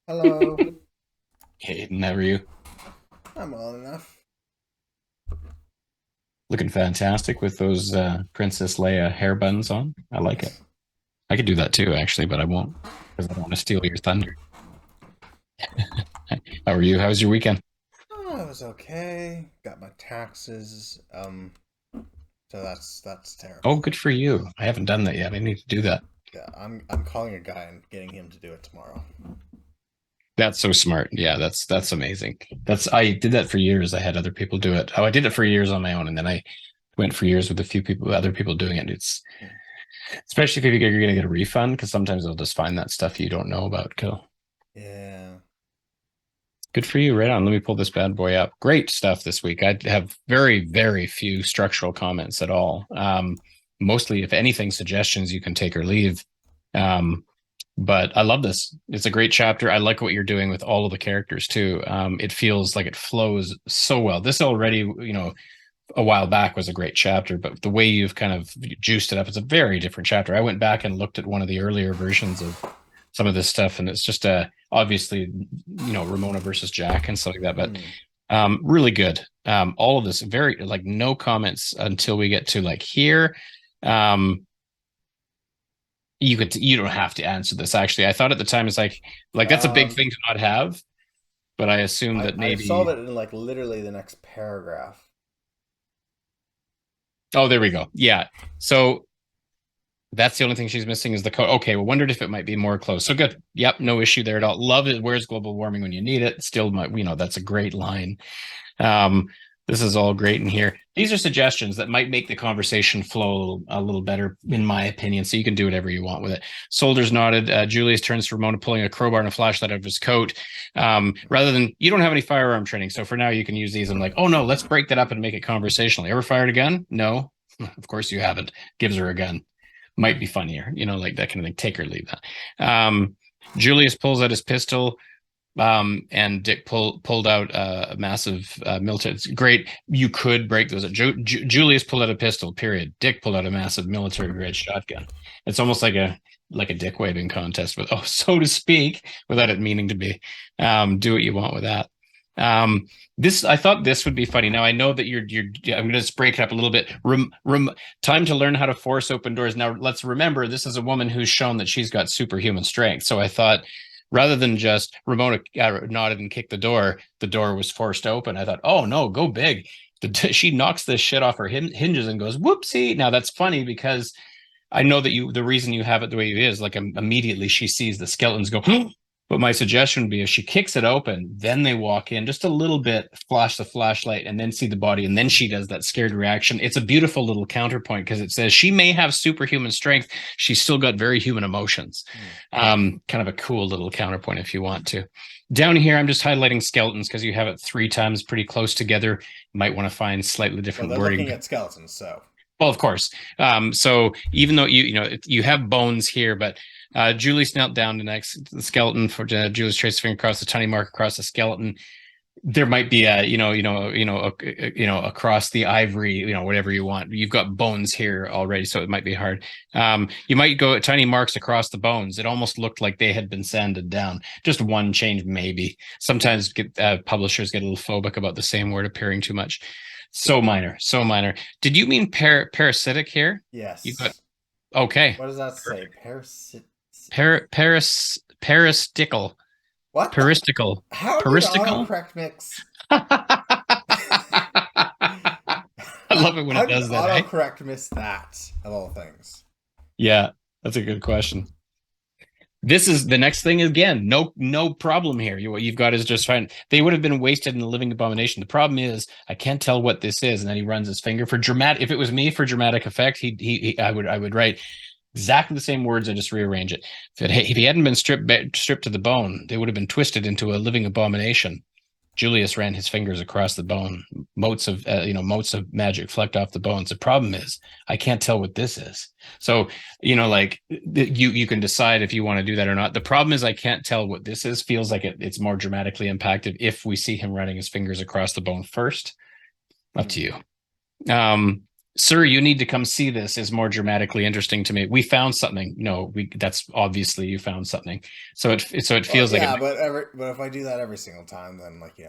Hello. Hayden, how are you? I'm well enough. Looking fantastic with those Princess Leia hair buns on. I like it. I could do that too, actually, but I won't because I don't want to steal your thunder. How are you? How was your weekend? Oh, it was okay. Got my taxes. So that's Oh, terrible. good for you. I haven't done that yet. I need to do that. Yeah, I'm calling a guy and getting him to do it tomorrow. That's so smart. Yeah, that's amazing. That's I did that for years. I had other people do it. Oh, I did it for years on my own, and then I went for years with a few people, other people doing it. It's Hmm. especially if you're going to get a refund because sometimes they'll just find that stuff you don't know about. Cool. Yeah. Good for you. Right on. Let me pull this bad boy up. Great stuff this week. I have very, very few structural comments at all. Mostly, if anything, suggestions you can take or leave. Um, but I love this. It's a great chapter. I like what you're doing with all of the characters too. It feels like it flows so well. This already, a while back was a great chapter, but the way you've kind of juiced it up, it's a very different chapter. I went back and looked at one of the earlier versions of some of this stuff, and it's just obviously Ramona versus Jack and stuff like that, but Hmm. really good. All of this very like no comments until we get to like here. Um, you don't have to answer this actually. I thought at the time it's like that's a big Um, thing to not have, but I assumed that I saw maybe that in like literally the next paragraph. oh there we go. Yeah. So that's the only thing she's missing is the code. Okay, well, wondered if it might be more close. So good. Yep, no issue there at all. Love it. Where's global warming when you need it? Still, that's a great line. Um, this is all great in here. These are suggestions that might make the conversation flow a little better, in my opinion. So you can do whatever you want with it. Soldiers nodded. Julius turns to Ramona, pulling a crowbar and a flashlight out of his coat. Rather than you don't have any firearm training, so for now you can use these. I'm like, oh no, let's break that up and make it conversational. You ever fired a gun? No, of course you haven't. Gives her a gun might be funnier, like that kind of thing. Take or leave that. Julius pulls out his pistol, and Dick pulled out a massive military. It's great. You could break those. Julius pulled out a pistol. Period. Dick pulled out a massive military grade shotgun. It's almost like a dick waving contest, with so to speak, without it meaning to be. Do what you want with that. Um, this I thought this would be funny. Now I know that you're. I'm going to just break it up a little bit. Time to learn how to force open doors. Now let's remember this is a woman who's shown that she's got superhuman strength. So I thought rather than just Ramona nodded and kicked the door was forced open. I thought, oh no, go big. She knocks this shit off her hinges and goes, whoopsie. Now that's funny because I know that the reason you have it the way it is, like immediately she sees the skeletons go. But my suggestion would be if she kicks it open, then they walk in just a little bit, flash the flashlight, and then see the body, and then she does that scared reaction. It's a beautiful little counterpoint because it says she may have superhuman strength, she's still got very human emotions. Hmm. Kind of a cool little counterpoint if you want to. Down here, I'm just highlighting skeletons because you have it three times pretty close together. You might want to find slightly Well, different they're wording. looking at skeletons, so. Well, of course. So even though you have bones here, but Julie knelt down next the skeleton for Julie's trace finger across the tiny mark across the skeleton. There might be a across the ivory, whatever you want. You've got bones here already, so it might be hard. You might go tiny marks across the bones. It almost looked like they had been sanded down. Just one change, maybe. Sometimes publishers get a little phobic about the same word appearing too much. So minor, so minor. Did you mean parasitic here? You got Yes. okay. What does that say? Parasit. Peristical, What the? peristical, How did peristical. autocorrect mix? I love it when How it did does that, eh? autocorrect miss that, of all things? Yeah, that's a good question. This is the next thing again. No problem here. What you've got is just fine. They would have been wasted in the living abomination. The problem is I can't tell what this is, and then he runs his finger for dramatic. If it was me for dramatic effect, I would write exactly the same words. I just rearrange it. If he hadn't been stripped to the bone, they would have been twisted into a living abomination. Julius ran his fingers across the bone. Motes of magic flecked off the bones. The problem is, I can't tell what this is. So, like you can decide if you want to do that or not. The problem is, I can't tell what this is. Feels like it's more dramatically impacted if we see him running his fingers across the bone first. Up to Hmm. you. Um, Sir, you need to come see this is more dramatically interesting to me. We found something. No, that's obviously you found something. So it Well, feels like it. yeah, but if I do that every single time, then like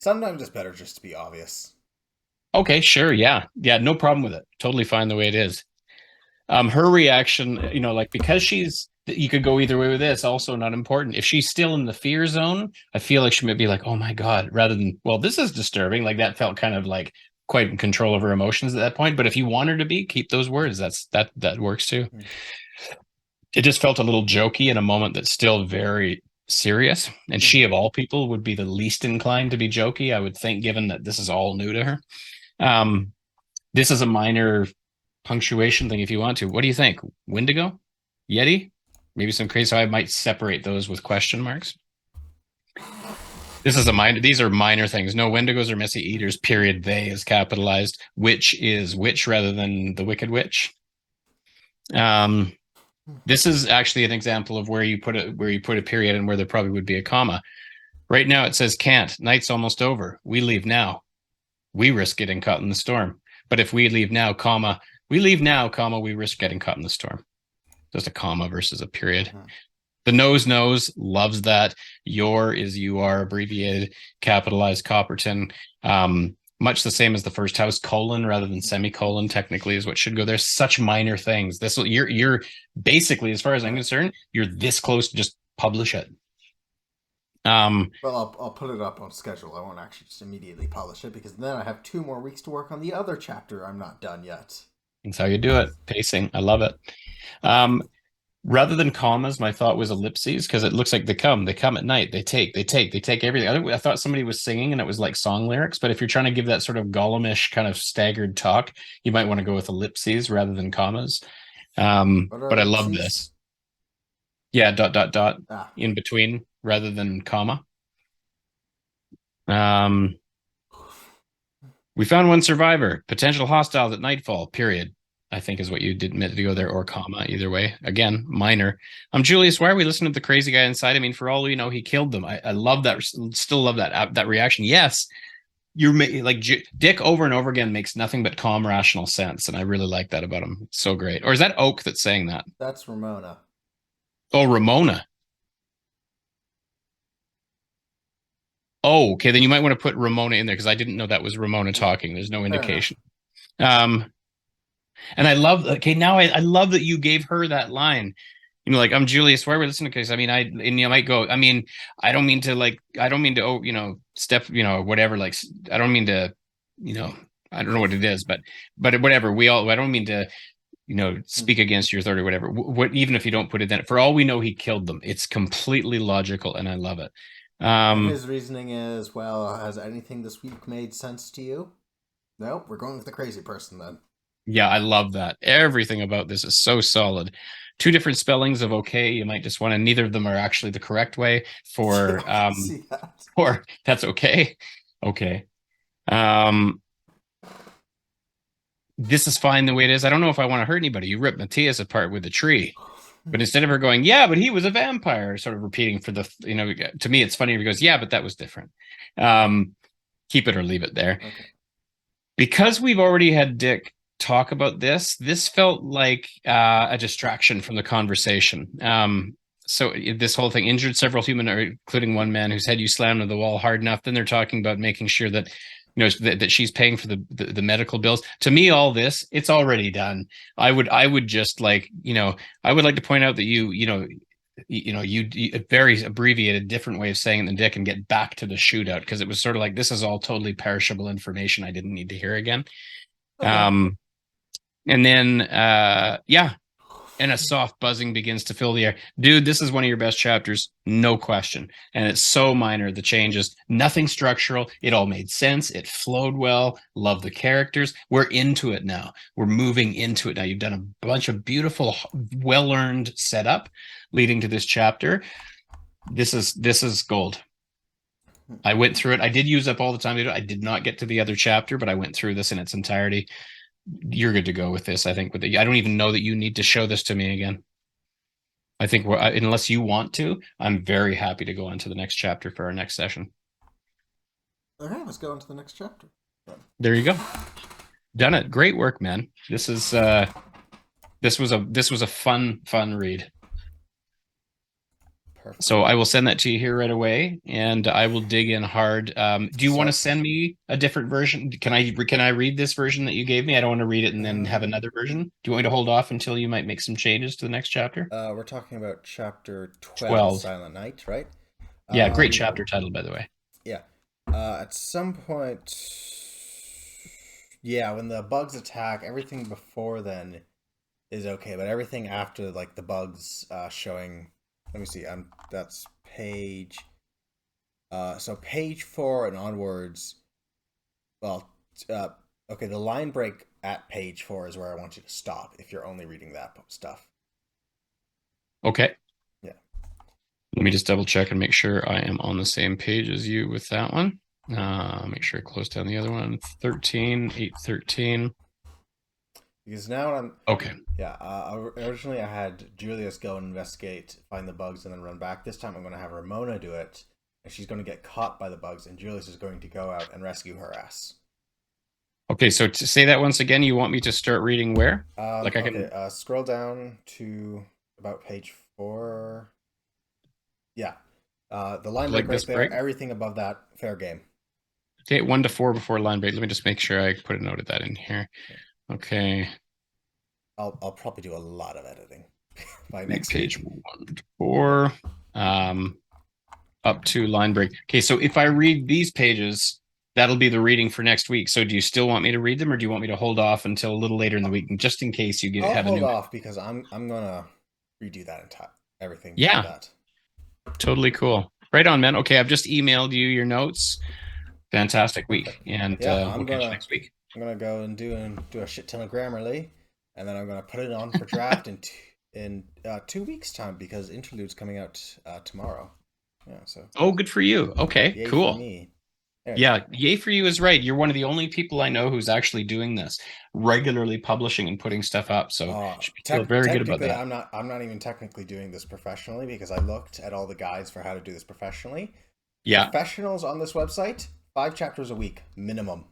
sometimes it's better just to be obvious. Okay, sure, yeah. Yeah, no problem with it. Totally fine the way it is. Her reaction, like because you could go either way with this, also not important. If she's still in the fear zone, I feel like she might be like, oh my God, rather than, well, this is disturbing. Like that felt kind of like quite in control of her emotions at that point. But if you want her to be, keep those words. That works too. Hmm. It just felt a little jokey in a moment that's still very serious. And she, Hmm. of all people, would be the least inclined to be jokey, I would think, given that this is all new to her. Um, this is a minor punctuation thing if you want to. What do you think? Wendigo? Yeti? Maybe some crazy. So I might separate those with question marks. This is a minor. These are minor things. No Wendigos or messy eaters. Period. They is capitalized. Witch is witch rather than the wicked witch. Um, this is actually an example of where you put a period and where there probably would be a comma. Right now it says can't. Night's almost over. We leave now. We risk getting caught in the storm. But if we leave now, comma, we leave now, comma, we risk getting caught in the storm. Just a comma versus a period. Hmm. The knows loves that. Your is you are abbreviated, capitalized Copperton. Much the same as the first house, colon rather than semicolon technically is what should go there. Such minor things. You're basically, as far as I'm concerned, you're this close to just publish it. Well, I'll put it up on schedule. I won't actually just immediately publish it because then I have 2 more weeks to work on the other chapter I'm not done yet. That's how you do it. Pacing. I love it. Um, Rather than commas, my thought was ellipses because it looks like they come at night, they take everything. I thought somebody was singing and it was like song lyrics, but if you're trying to give that sort of Gollumish kind of staggered talk, you might want to go with ellipses rather than commas. What are But I love ellipses? this. Yeah, dot dot dot Ah. in between rather than comma. Um, we found one survivor, potential hostiles at nightfall, period. I think is what you did meant to go there, or comma, either way. Again, minor. Julius, why are we listening to the crazy guy inside? I mean, for all we know, he killed them. I love that. Still love that reaction. Yes, you're like Dick over and over again makes nothing but calm, rational sense, and I really like that about him. It's so great. Or is that Oak that's saying that? That's Ramona. Oh, Ramona. Oh, okay. Then you might want to put Ramona in there because I didn't know that was Ramona talking. There's no Fair enough. indication. Um, And I love, okay, now I love that you gave her that line. Like, I'm Julius, why are we listening to this? I mean, and you might go, I mean, I don't mean to, oh, step, whatever, like, I don't mean to, you know, I don't know what it is, but whatever. I don't mean to, speak against your authority or whatever. Even if you don't put it in, for all we know, he killed them. It's completely logical and I love it. And Um, his reasoning is, well, has anything this week made sense to you? Nope, we're going with the crazy person then. Yeah, I love that. Everything about this is so solid. Two different spellings of okay. You might just want to, neither of them are actually the correct way Yeah, for I can see that. or that's okay. Okay. Um this is fine the way it is. I don't know if I want to hurt anybody. You ripped Matthias apart with a tree. But instead of her going, yeah, but he was a vampire, sort of repeating for the, to me, it's funny if he goes, yeah, but that was different. Um, Keep it or leave it there. Okay. Because we've already had Dick talk about this felt like a distraction from the conversation. So this whole thing injured several human, including one man whose head you slammed into the wall hard enough. Then they're talking about making sure that that she's paying for the medical bills. To me, all this it's already done. I would just like I would like to point out that you a very abbreviated different way of saying it than Dick and get back to the shootout because it was sort of like this is all totally perishable information I didn't need to hear again. Okay. And then yeah, and a soft buzzing begins to fill the air. Dude, this is one of your best chapters, no question. And it's so minor, the changes, nothing structural. It all made sense. It flowed well. Love the characters. We're into it now. We're moving into it now. You've done a bunch of beautiful, well-earned setup leading to this chapter. This is gold. I went through it. I did use up all the time to do it. I did not get to the other chapter, but I went through this in its entirety. You're good to go with this. I think I don't even know that you need to show this to me again. I think unless you want to, I'm very happy to go on to the next chapter for our next session. Okay, let's go on to the next chapter. There you go. Done it. Great work, man. This was a fun read. Perfect. So I will send that to you here right away, and I will dig in hard. Do you want to So, send me a different version? Can I read this version that you gave me? I don't want to read it and then have um, another version. Do you want me to hold off until you might make some changes to the next chapter? we're talking about chapter 12, 12. Silent Night, right? Yeah, great Um, chapter title, by the way. yeah. At some point, yeah, when the bugs attack, everything before then is okay, but everything after, like the bugs showing. Let me see. That's page. So page 4 and onwards. Well, uh, okay. The line break at page 4 is where I want you to stop if you're only reading that stuff. Okay. Yeah. Let me just double check and make sure I am on the same page as you with that one. Make sure I close down the other one. 13, 813. Because now I'm. Okay. Yeah. Originally, I had Julius go and investigate, find the bugs, and then run back. This time, I'm going to have Ramona do it, and she's going to get caught by the bugs, and Julius is going to go out and rescue her ass. Okay, so to say that once again, you want me to start reading where? Like I Okay. can Scroll down to about page 4. Yeah. The line break like right this there. break? Everything above that, fair game. Okay, 1 to 4 before line break. Let me just make sure I put a note of that in here. Okay, I'll probably do a lot of editing by read next page week. 1 to 4, um, up to line break. Okay, so if I read these pages, that'll be the reading for next week. So do you still want me to read them, or do you want me to hold off until a little later in the week, just in case you I'll have a hold new? off because I'm gonna redo that entire everything for Yeah, that. totally cool. Right on, man. Okay, I've just emailed you your notes. Fantastic week, Perfect. and Yeah, we'll catch you next week. I'm gonna go and do a shit ton of Grammarly, and then I'm gonna put it on for draft in 2 weeks time because Interlude's coming out tomorrow. Yeah, so Oh, good for you. Okay, yay for cool. me. Anyways, Yeah, yay for you is right. You're one of the only people I know who's actually doing this, regularly publishing and putting stuff up. So you should feel very good about technically, that. I'm not even technically doing this professionally because I looked at all the guides for how to do this professionally. Yeah, Professionals on this website, 5 chapters a week minimum.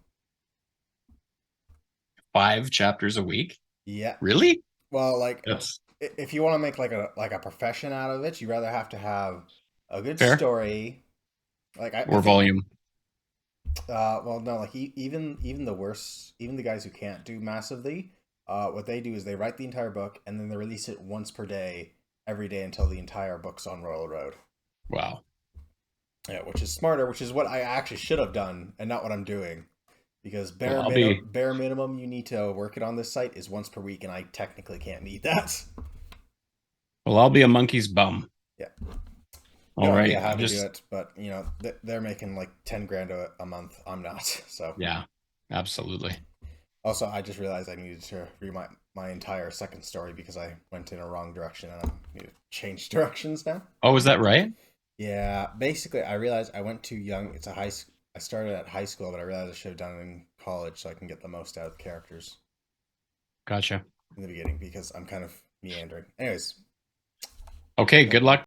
5 chapters a week. Yeah. Really? Well, like That's if you want to make like a profession out of it, you rather have to have a good fair. story. Like I Or think volume. well no, like even the worst, even the guys who can't do massively, what they do is they write the entire book and then they release it once per day, every day until the entire book's on Royal Road. Wow. Yeah, which is smarter, which is what I actually should have done and not what I'm doing. Because Well, I'll be bare minimum you need to work it on this site is once per week, and I technically can't meet that. I'll be a monkey's bum. Yeah, All no right. idea how I'm to do just it, but they're making like 10 grand a month. I'm not. So yeah, absolutely. also, I just realized I needed to read my entire second story because I went in a wrong direction and I need to change directions now. Oh, is that right? Yeah, basically, I realized I went too young. It's a high. I started at high school, but I realized I should have done it in college so I can get the most out of the characters Gotcha. in the beginning because I'm kind of meandering. Anyways, Okay, okay. good luck.